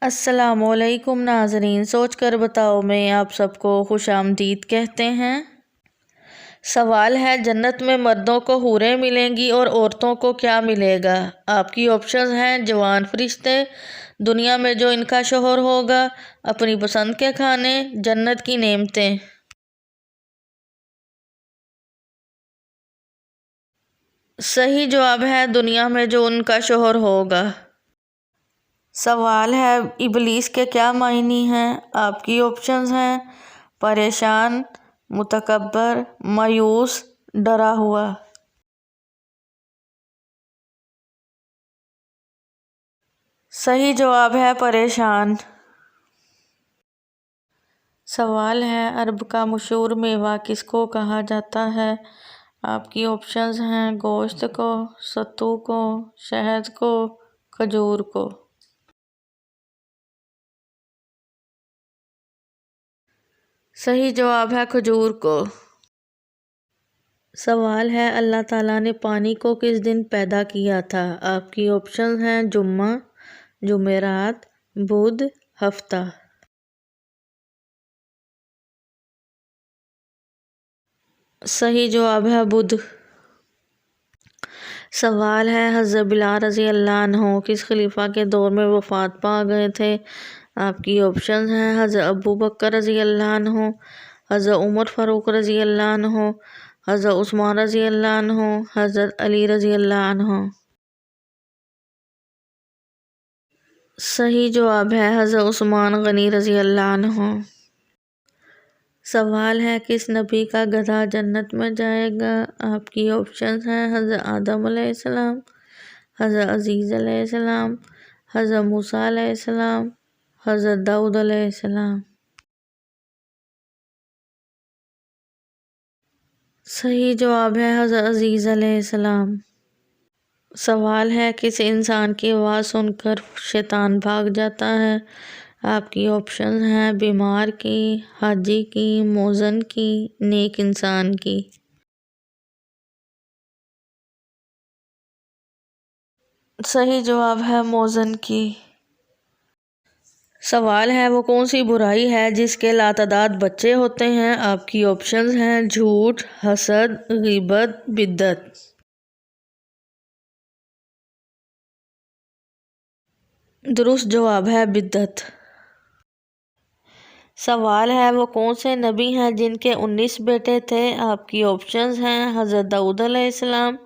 السلام علیکم ناظرین، سوچ کر بتاؤ میں آپ سب کو خوش آمدید کہتے ہیں۔ سوال ہے، جنت میں مردوں کو حوریں ملیں گی اور عورتوں کو کیا ملے گا؟ آپ کی آپشنز ہیں: جوان فرشتے، دنیا میں جو ان کا شوہر ہوگا، اپنی پسند کے کھانے، جنت کی نعمتیں۔ صحیح جواب ہے دنیا میں جو ان کا شوہر ہوگا۔ سوال ہے، ابلیس کے کیا معنی ہیں؟ آپ کی آپشنز ہیں: پریشان، متکبر، مایوس، ڈرا ہوا۔ صحیح جواب ہے پریشان۔ سوال ہے، عرب کا مشہور میوہ کس کو کہا جاتا ہے؟ آپ کی آپشنز ہیں: گوشت کو، ستو کو، شہد کو، کھجور کو۔ صحیح جواب ہے کھجور کو۔ سوال ہے، اللہ تعالیٰ نے پانی کو کس دن پیدا کیا تھا؟ آپ کی آپشنز ہیں: جمعہ، جمعرات، بدھ، ہفتہ۔ صحیح جواب ہے بدھ۔ سوال ہے، حضرت بلال رضی اللہ عنہ کس خلیفہ کے دور میں وفات پا گئے تھے؟ آپ کی آپشنز ہیں: حضرت ابوبکر رضی اللہ عنہ، حضرت عمر فاروق رضی اللہ عنہ، حضرت عثمان رضی اللہ عنہ، حضرت علی رضی اللہ عنہ۔ صحیح جواب ہے حضرت عثمان غنی رضی اللہ عنہ۔ سوال ہے، کس نبی کا گدھا جنت میں جائے گا؟ آپ کی آپشنز ہیں: حضرت آدم علیہ السلام، حضرت عزیز علیہ السلام، حضرت موسیٰ علیہ السلام، حضرت داؤد علیہ السلام۔ صحیح جواب ہے حضرت عزیز علیہ السلام۔ سوال ہے، کس انسان کی آواز سن کر شیطان بھاگ جاتا ہے؟ آپ کی آپشنز ہیں: بیمار کی، حاجی کی، موذن کی، نیک انسان کی۔ صحیح جواب ہے موذن کی۔ سوال ہے، وہ کون سی برائی ہے جس کے لاتعداد بچے ہوتے ہیں؟ آپ کی آپشنز ہیں: جھوٹ، حسد، غیبت، بدعت۔ درست جواب ہے بدعت۔ سوال ہے، وہ کون سے نبی ہیں جن کے 19 بیٹے تھے؟ آپ کی آپشنز ہیں: حضرت داؤد علیہ السلام،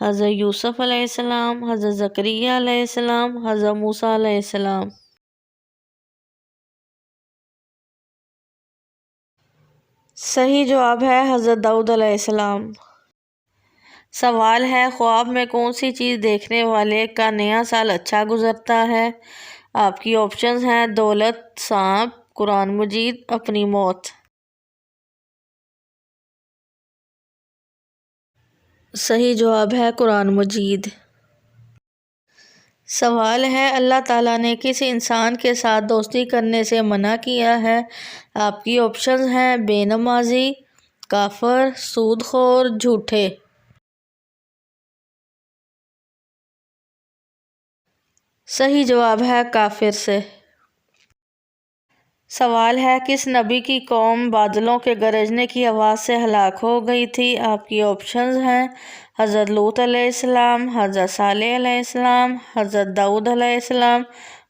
حضرت یوسف علیہ السلام، حضرت زکریا علیہ السلام، حضرت موسیٰ علیہ السلام۔ صحیح جواب ہے حضرت داؤد علیہ السلام۔ سوال ہے، خواب میں کون سی چیز دیکھنے والے کا نیا سال اچھا گزرتا ہے؟ آپ کی آپشنز ہیں: دولت، سانپ، قرآن مجید، اپنی موت۔ صحیح جواب ہے قرآن مجید۔ سوال ہے، اللہ تعالیٰ نے کس انسان کے ساتھ دوستی کرنے سے منع کیا ہے؟ آپ کی آپشنز ہیں: بے نمازی، کافر، سود خور، جھوٹے۔ صحیح جواب ہے کافر سے۔ سوال ہے، کس نبی کی قوم بادلوں کے گرجنے کی آواز سے ہلاک ہو گئی تھی؟ آپ کی آپشنز ہیں: حضرت لوط علیہ السلام، حضرت صالح علیہ السلام، حضرت داؤد علیہ السلام،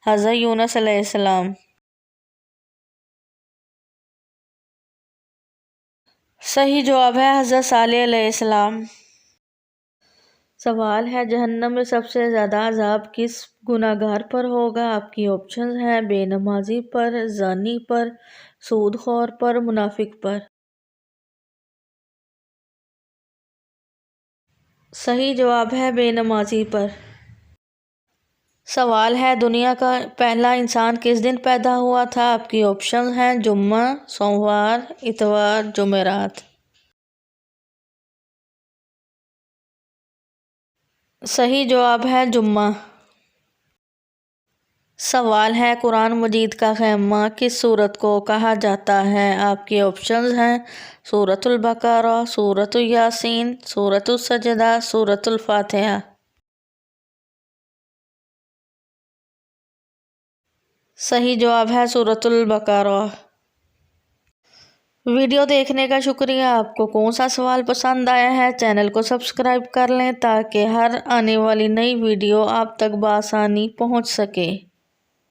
حضرت یونس علیہ السلام۔ صحیح جواب ہے حضرت صالح علیہ السلام۔ سوال ہے، جہنم میں سب سے زیادہ عذاب کس گنہگار پر ہوگا؟ آپ کی آپشنز ہیں: بے نمازی پر، زانی پر، سود خور پر، منافق پر۔ صحیح جواب ہے بے نمازی پر۔ سوال ہے، دنیا کا پہلا انسان کس دن پیدا ہوا تھا؟ آپ کی آپشنز ہیں: جمعہ، سوموار، اتوار، جمعرات۔ صحیح جواب ہے جمعہ۔ سوال ہے، قرآن مجید کا خاتمہ کس سورت کو کہا جاتا ہے؟ آپ کی آپشنز ہیں: سورۃ البقرہ، سورۃ یاسین، سورۃ السجدہ، سورۃ الفاتحہ۔ صحیح جواب ہے سورۃ البقرہ۔ ویڈیو دیکھنے کا شکریہ۔ آپ کو کون سا سوال پسند آیا ہے؟ چینل کو سبسکرائب کر لیں تاکہ ہر آنے والی نئی ویڈیو آپ تک بآسانی پہنچ سکے۔